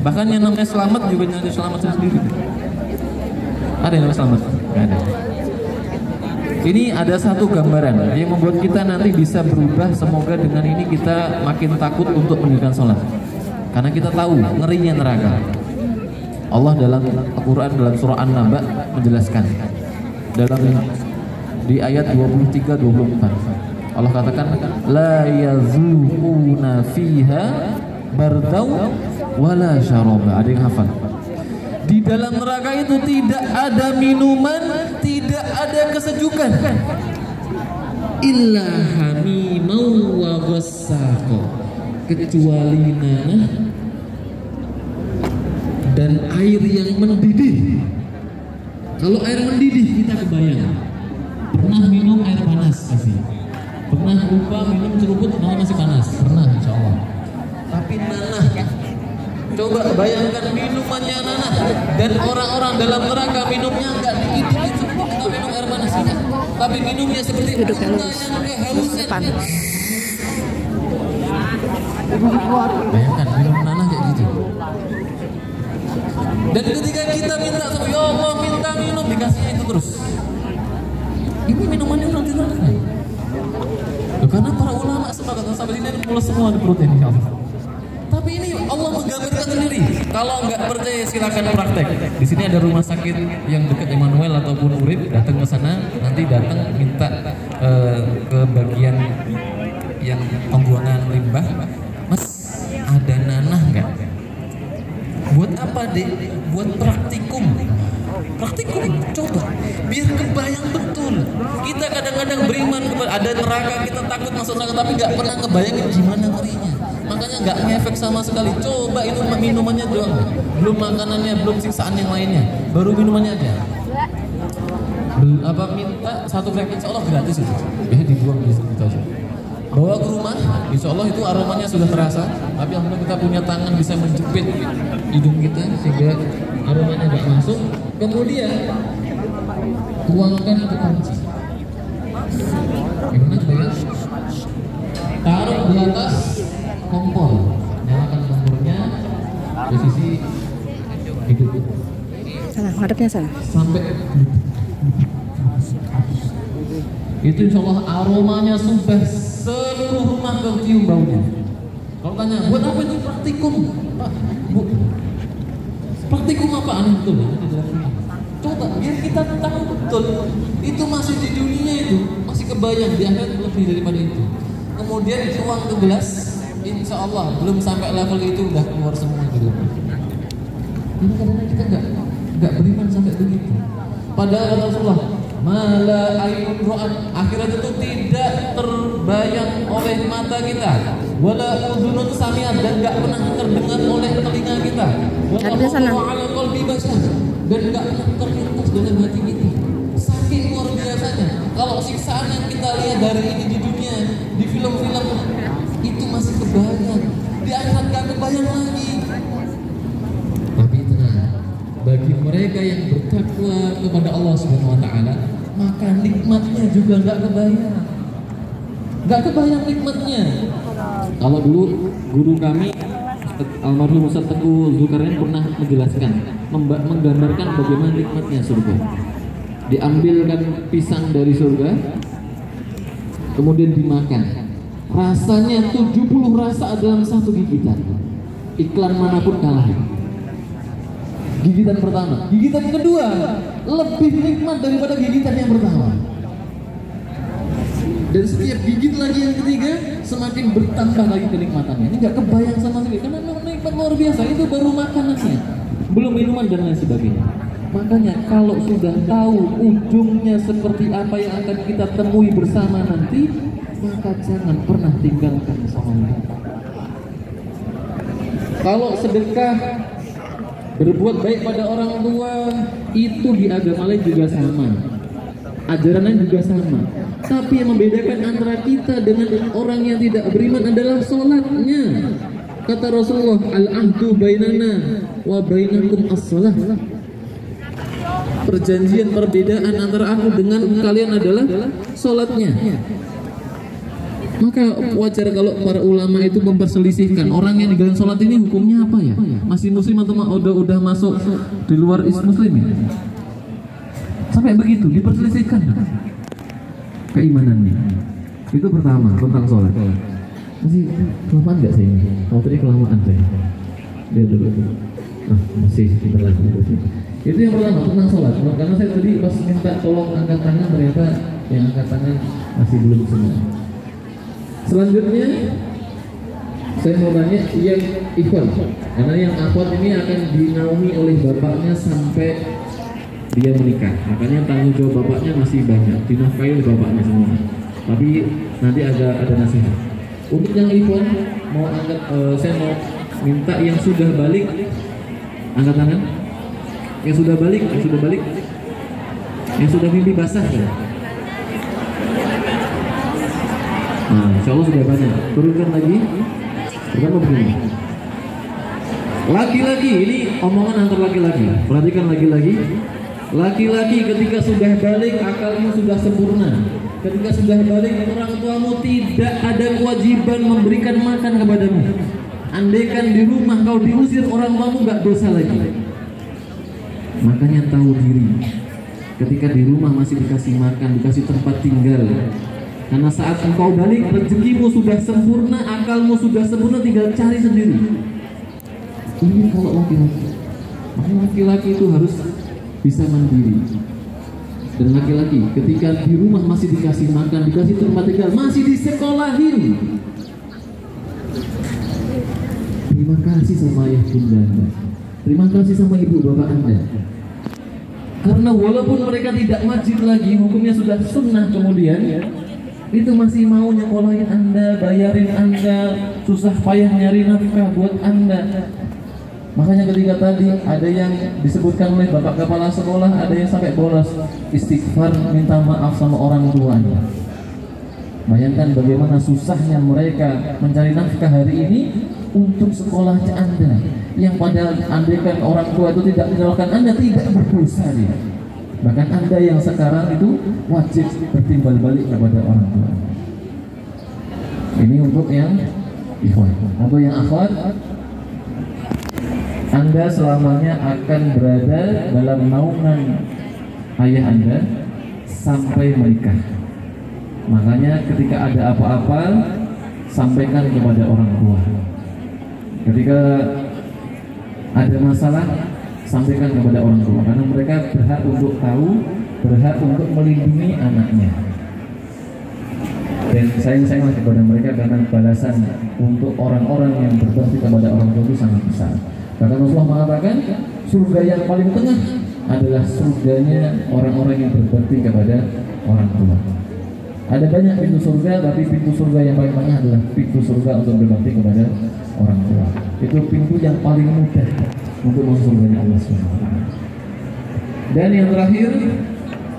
Bahkan yang namanya selamat juga nyari selamat sendiri. Ada yang namanya selamat? Nggak ada. Ini ada satu gambaran yang membuat kita nanti bisa berubah. Semoga dengan ini kita makin takut untuk meninggalkan sholat, karena kita tahu ngerinya neraka. Allah dalam Al-Quran dalam surah An-Naba menjelaskan di ayat 23-24 Allah katakan la yazuquna fiha bardau wala syaraba. Ada yang hafal? Di dalam neraka itu tidak ada minuman, tidak ada kesejukan. Illa hamimau wa ghassaqo, kecuali nanah dan air yang mendidih. Kalau air mendidih kita kebayang. Pernah minum air panas pasti. Pernah lupa minum ceruput masih panas. Pernah insyaallah. Tapi nanah, coba bayangkan minumannya nanah, dan orang-orang dalam neraka minumnya enggak dikit-dikit seperti kita minum air panas ini, tapi minumnya seperti kita yang kehausan. Bayangkan minum nanah kayak gitu. Dan ketika kita minta sama ya Allah minta minum, dikasih itu terus. Ini minumannya nanti neraka. Karena para ulama sepakat sampai sini mulai semua di perut ini. Tapi ini Allah menggambarkan sendiri. Kalau nggak percaya silakan praktek. Di sini ada rumah sakit yang dekat Emmanuel ataupun Urip, datang ke sana, nanti datang minta ke bagian yang pembuangan limbah. Mas, ada nanah nggak? Buat apa dek? Buat praktikum. Praktikum, coba biar kebayang betul. Kita kadang-kadang beriman kepada ada neraka, kita takut masuk neraka, tapi nggak pernah ngebayangin gimana ngerinya. Makanya nggak ngefek sama sekali. Coba itu minumannya doang, belum makanannya, belum siksaan yang lainnya, baru minumannya aja. Apa minta satu frekuensi Allah gratis itu, dibuang gitu aja. Bawa ke rumah, insya Allah itu aromanya sudah terasa. Tapi alhamdulillah kita punya tangan bisa menjepit hidung kita sehingga aromanya nggak masuk. Kemudian tuangkan ke panci. Gimana coba? Taruh di atas kompor, nyalakan kompornya posisi hidup. Sana, ngadepnya sana. Sampai itu insya Allah aromanya sudah seluruh rumah kecium baunya. Kalau tanya, buat apa itu praktikum? Pak, Bu, praktikum apaan itu? Coba biar kita tahu betul. Itu masih di dunia itu, masih kebayang, di akhirat lebih daripada itu. Kemudian tuang ke gelas, insya Allah belum sampai level itu udah keluar semua gitu. Ini kadang-kadang kita nggak beriman sampai begitu. Padahal Rasulullah mala ainun ra'at, akhirat itu tidak terbayang oleh mata kita, wala udhunun sami'at, dan enggak pernah terdengar oleh telinga kita, wala ala qalbi bashar, dan enggak pernah terlintas dalam hati kita. Saking luar biasanya. Kalau siksaan yang kita lihat dari ini di dunia, di film-film itu masih kebayang, di akhirat enggak kebayang lagi. Tapi tenang, bagi mereka yang bertakwa kepada Allah Subhanahu wa taala, maka nikmatnya juga nggak kebayang nikmatnya. Kalau dulu guru kami almarhum Ustaz Teguh Zulkarnain pernah menjelaskan, menggambarkan bagaimana nikmatnya surga. Diambilkan pisang dari surga, kemudian dimakan. Rasanya 70 rasa dalam satu gigitan. Iklan manapun kalah. Gigitan pertama, gigitan kedua lebih nikmat daripada gigitan yang pertama. Dan setiap gigit lagi yang ketiga semakin bertambah lagi kenikmatannya. Ini nggak kebayang sama sekali, karena nikmat luar biasa. Itu baru makanannya, belum minuman dan lain sebagainya. Makanya kalau sudah tahu ujungnya seperti apa yang akan kita temui bersama nanti, maka jangan pernah tinggalkan sholat. Kalau sedekah Berbuat baik pada orang tua itu di agama lain juga sama, ajarannya juga sama. Tapi yang membedakan antara kita dengan orang yang tidak beriman adalah sholatnya. Kata Rasulullah, al-ahdu bainana wa bainakum as-shalah. Perjanjian, perbedaan antara aku dengan kalian adalah sholatnya. Maka wajar kalau para ulama itu memperselisihkan orang yang ninggalin sholat ini hukumnya apa ya? Masih muslim atau udah masuk di luar muslim ya? Sampai begitu diperselisihkan keimanannya. Itu pertama tentang sholat. Masih kelamaan nggak saya ini? Kalau tadi kelamaan saya. Lihat dulu. Masih sebentar lagi. Itu yang pertama tentang sholat. Karena saya tadi pas minta tolong angkat tangan, ternyata yang angkat tangan masih belum semua. Selanjutnya saya mau tanya yang ikhwan, karena yang akhwat ini akan dinaungi oleh bapaknya sampai dia menikah. Makanya tanggung jawab bapaknya masih banyak, dinafkahi oleh bapaknya semua. Tapi nanti ada nasihat. Untuk yang ikhwan mau angkat, saya mau minta yang sudah balik angkat tangan. Yang sudah balik, yang sudah mimpi basah ya. Nah, insya Allah sudah banyak. Turunkan lagi. Pertama begini. Laki-laki, ini omongan antar laki-laki. Perhatikan laki-laki. Laki-laki ketika sudah balik, akalmu sudah sempurna. Ketika sudah balik, orang tuamu tidak ada kewajiban memberikan makan kepadamu. Andaikan di rumah kau diusir, orang tuamu gak dosa lagi. Makanya tahu diri. Ketika di rumah masih dikasih makan, dikasih tempat tinggal. Karena saat engkau balik, rezekimu sudah sempurna, akalmu sudah sempurna, tinggal cari sendiri. Ini kalau laki-laki. Makanya laki-laki itu harus bisa mandiri. Dan laki-laki ketika di rumah masih dikasih makan, dikasih tempat tinggal, masih disekolahin. Terima kasih sama ayah bunda Anda. Terima kasih sama ibu bapak Anda. Karena walaupun mereka tidak wajib lagi, hukumnya sudah sunnah kemudian ya, itu masih mau nyekolahin Anda, bayarin Anda, susah payah nyari nafkah buat Anda. Makanya ketika tadi ada yang disebutkan oleh bapak kepala sekolah, ada yang sampai bolos istighfar minta maaf sama orang tuanya. Bayangkan bagaimana susahnya mereka mencari nafkah hari ini untuk sekolahnya Anda, yang padahal andaikan orang tua itu tidak menyalahkan Anda, tidak berdosa dia. Bahkan Anda yang sekarang itu wajib bertimbal balik kepada orang tua. Ini untuk yang ikhwan. Untuk yang akhwat, Anda selamanya akan berada dalam naungan ayah Anda sampai menikah. Makanya ketika ada apa-apa, sampaikan kepada orang tua. Ketika ada masalah, sampaikan kepada orang tua, karena mereka berhak untuk tahu, berhak untuk melindungi anaknya. Dan sayang-sayang kepada mereka karena balasan untuk orang-orang yang berbakti kepada orang tua itu sangat besar. Bahkan Rasulullah mengatakan surga yang paling tengah adalah surganya orang-orang yang berbakti kepada orang tua. Ada banyak pintu surga, tapi pintu surga yang paling tengah adalah pintu surga untuk berbakti kepada orang tua. Itu pintu yang paling mudah untuk masuk surganya Allah SWT. Dan yang terakhir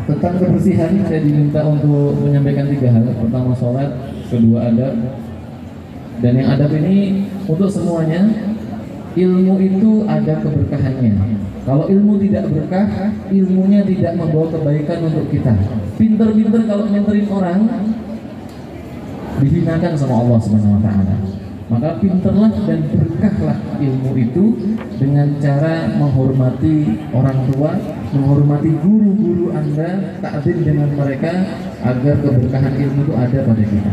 tentang kebersihan, saya diminta untuk menyampaikan 3 hal. Pertama sholat, kedua adab. Dan yang adab ini untuk semuanya. Ilmu itu ada keberkahannya. Kalau ilmu tidak berkah, ilmunya tidak membawa kebaikan untuk kita. Pinter-pinter kalau mentorin orang, dihinakan sama Allah SWT. Maka pinterlah dan berkahlah ilmu itu dengan cara menghormati orang tua, menghormati guru-guru Anda, ta'zim dengan mereka agar keberkahan ilmu itu ada pada kita.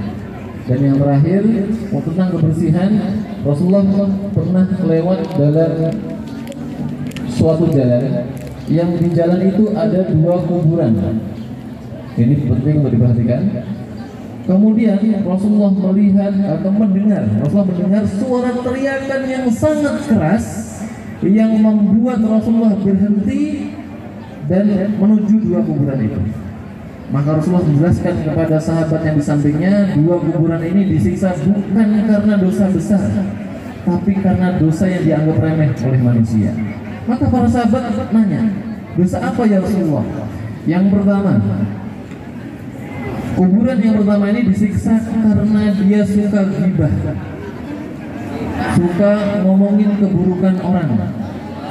Dan yang terakhir, tentang kebersihan, Rasulullah pernah lewat dalam suatu jalan yang di jalan itu ada 2 kuburan. Ini penting untuk diperhatikan. Kemudian Rasulullah melihat atau mendengar suara teriakan yang sangat keras yang membuat Rasulullah berhenti dan menuju 2 kuburan itu. Maka Rasulullah menjelaskan kepada sahabat yang di sampingnya, 2 kuburan ini disiksa bukan karena dosa besar, tapi karena dosa yang dianggap remeh oleh manusia. Maka para sahabat nanya, dosa apa ya Rasulullah? Yang pertama, kuburan yang pertama ini disiksa karena dia suka ghibah, suka ngomongin keburukan orang,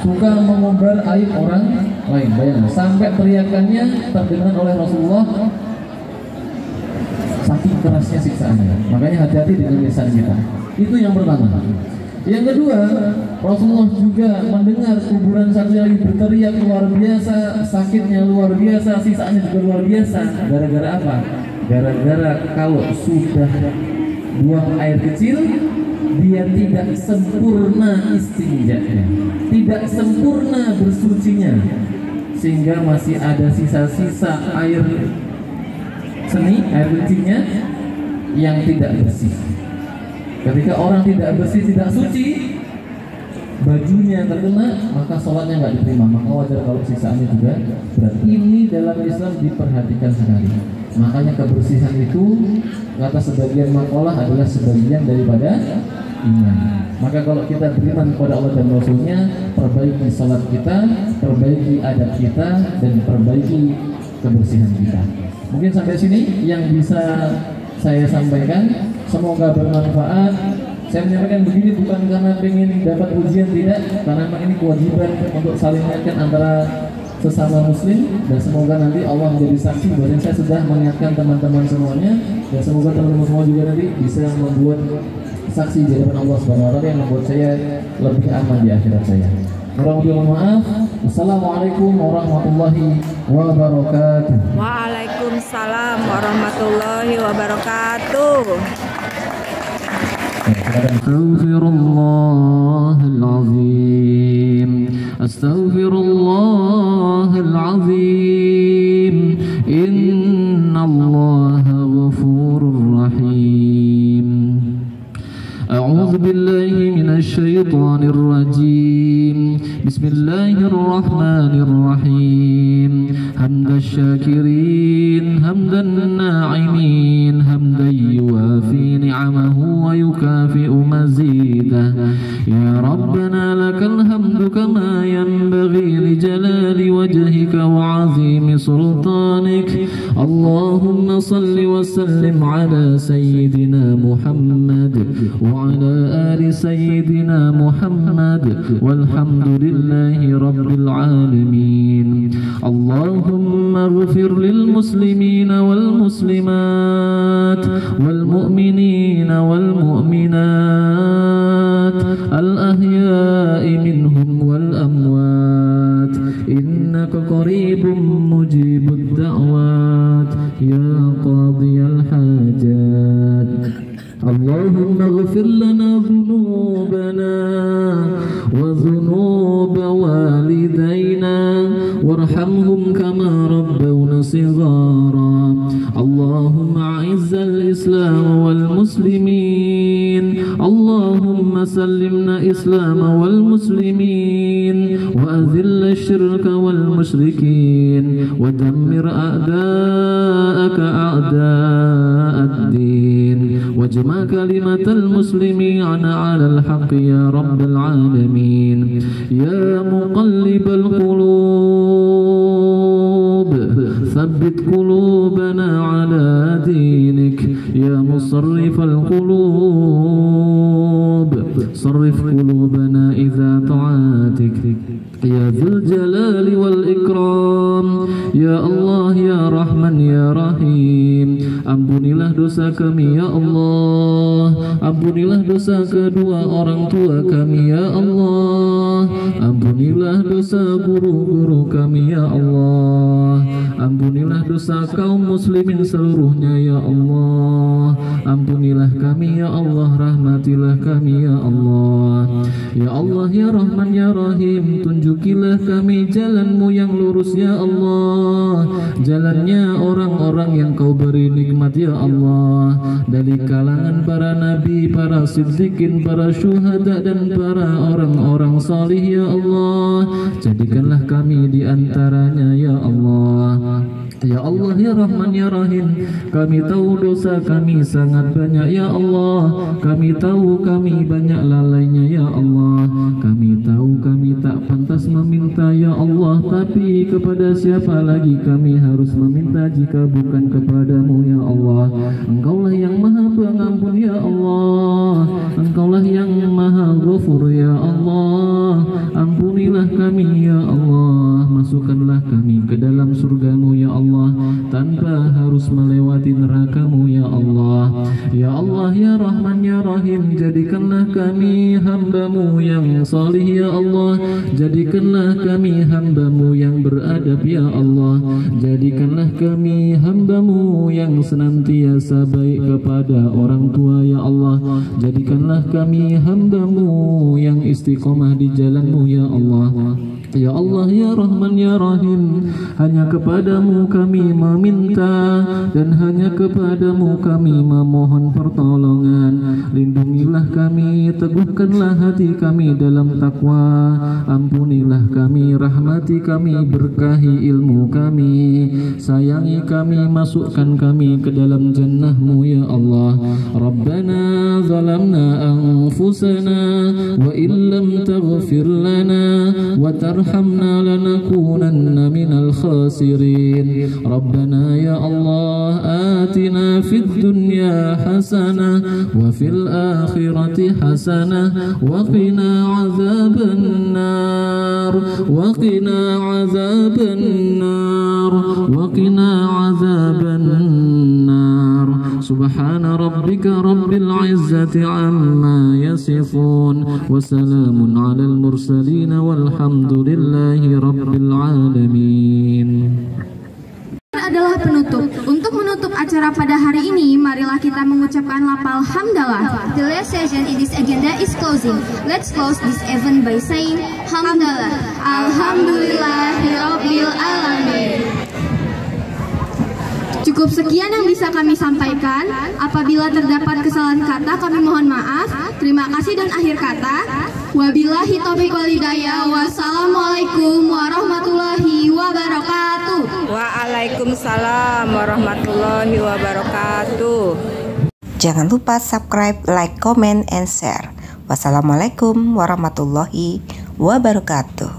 suka mengumbar aib orang lain. Bayangkan, sampai teriakannya terdengar oleh Rasulullah, saking kerasnya siksaannya. Makanya hati-hati dengan lisan kita. Itu yang pertama. Yang kedua, Rasulullah juga mendengar kuburan satu lagi berteriak luar biasa, sakitnya luar biasa, siksaannya juga luar biasa. Gara-gara apa? Gara-gara kalau sudah buang air kecil, dia tidak sempurna istinjanya, tidak sempurna bersucinya, sehingga masih ada sisa-sisa air seni, air kecilnya yang tidak bersih. Ketika orang tidak bersih, tidak suci, bajunya terkena, maka sholatnya nggak diterima. Maka wajar kalau sisaannya juga berat. Ini dalam Islam diperhatikan sekali. Makanya kebersihan itu, kata sebagian makalah, adalah sebagian daripada iman. Maka kalau kita beriman kepada Allah dan Rasulnya, perbaiki sholat kita, perbaiki adab kita, dan perbaiki kebersihan kita. Mungkin sampai sini yang bisa saya sampaikan. Semoga bermanfaat. Saya menyampaikan begini bukan karena ingin dapat ujian, tidak, karena memang ini kewajiban untuk saling mengingatkan antara sesama muslim. Dan semoga nanti Allah menjadi saksi bahwa saya sudah mengingatkan teman-teman semuanya, dan semoga teman-teman semua juga nanti bisa membuat saksi di hadapan Allah Subhanahu wa taala yang membuat saya lebih aman di akhirat saya. Mohon maaf. Assalamualaikum warahmatullahi wabarakatuh. Waalaikumsalam warahmatullahi wabarakatuh. Astaghfirullahal azim. Astaghfirullahal azim. Innallaha ghafurur rahim. A'udzu billahi minasy syaithanir rajim. Bismillahirrahmanirrahim. Hamdan syakirin, hamdan na'imin, hamdan yuwafi ni'amahu wa yukafi'u mazidah. Ya Rabbana lakal hamdu kama yanbaghi li jalali wajhika wa 'azimi sultanik. Allahumma salli wa sallim ala sayyidina Muhammad wa ala ali sayyidina Muhammad walhamdulillahi rabbil alamin. Allahumma ighfir lil muslimina wal muslimat wal mu'minina wal mu'minat al ahya'i minhum wal amwat innaka qaribun mujibud da'wat ya qadiyal hajat. Allahumma ighfir lana dhunubana wa dhunuba walidayna warhamhum kama rabbawna sighara. Allahumma a'izzal islam wal muslimin. Allahumma sallimna islam wal muslimin wa adhill ash-shirka wal mushrikin wa dammir a'da'aka a'da'ad-din wajma kalimatal muslimina 'alal haqqi ya rabbal alamin. Ya muqallibal qulub thabbit qulubana 'ala dinik. Ya musarrifal qulub sarrif qulubana idza ta'atik. Ya dzul jalali wal ikram. Ya Allah, ya Rahman, ya Rahim. Ampunilah dosa kami ya Allah. Ampunilah dosa kedua orang tua kami ya Allah. Ampunilah dosa guru-guru kami ya Allah. Ampunilah dosa kaum muslimin seluruhnya ya Allah. Ampunilah kami ya Allah. Rahmatilah kami ya Allah. Ya Allah, ya Rahman, ya Rahim. Tunjukilah kami jalanmu yang lurus ya Allah. Jalannya orang-orang yang kau beri nikmat ya Allah, dari kalangan para nabi, para siddiqin, para syuhada dan para orang-orang salih ya Allah. Jadikanlah kami di antaranya ya Allah. Ya Allah, ya Rahman, ya Rahim. Kami tahu dosa kami sangat banyak ya Allah. Kami tahu kami banyak lalainya ya Allah. Kami tahu kami tak pantas memilih harta ya Allah, tapi kepada siapa lagi kami harus meminta jika bukan kepadamu ya Allah. Engkaulah yang maha pengampun ya Allah, Engkaulah yang maha ghafur ya Allah. Ampunilah kami ya Allah, masukkanlah kami ke dalam surgamu ya Allah, tanpa harus melewati nerakamu ya Allah. Ya Allah ya Rahman ya Rahim, jadikanlah kami hambamu yang salih ya Allah, jadikanlah kami hambamu yang beradab ya Allah, jadikanlah kami hambamu yang senantiasa baik kepada orang tua ya Allah, jadikanlah kami hambamu yang istiqomah di jalanmu ya Allah. Ya Allah ya Rahman ya Rahim, hanya kepadamu kami meminta dan hanya kepadamu kami memohon pertolongan. Lindungilah kami, teguhkanlah hati kami dalam takwa, ampunilah kami, rahmati kami, berkahi ilmu kami, sayangi kami, masukkan kami ke dalam jannahmu ya Allah. Rabbana zalamna anfusana wa illam taghfir lana wa tarhamna lanakunanna minal khasirin. Rabbana ya Allah, atina fid dunya hasanah wa fil akhirati hasanah wa qina azaban nar wa qina azaban nar wa qina azaban nar. Subhana rabbika rabbil izzati amma yasifun wa salamun alal mursalin walhamdulillahi rabbil alamin. Adalah penutup. Untuk menutup acara pada hari ini, marilah kita mengucapkan lafal hamdalah. The last session in this agenda is closing. Let's close this event by saying Hamdalah. Alhamdulillahirabbil alamin. Cukup sekian yang bisa kami sampaikan. Apabila terdapat kesalahan kata, kami mohon maaf. Terima kasih dan akhir kata. Wabillahi taufiq wal hidayah. Wassalamualaikum warahmatullahi wabarakatuh. Waalaikumsalam warahmatullahi wabarakatuh. Jangan lupa subscribe, like, comment, and share. Wassalamualaikum warahmatullahi wabarakatuh.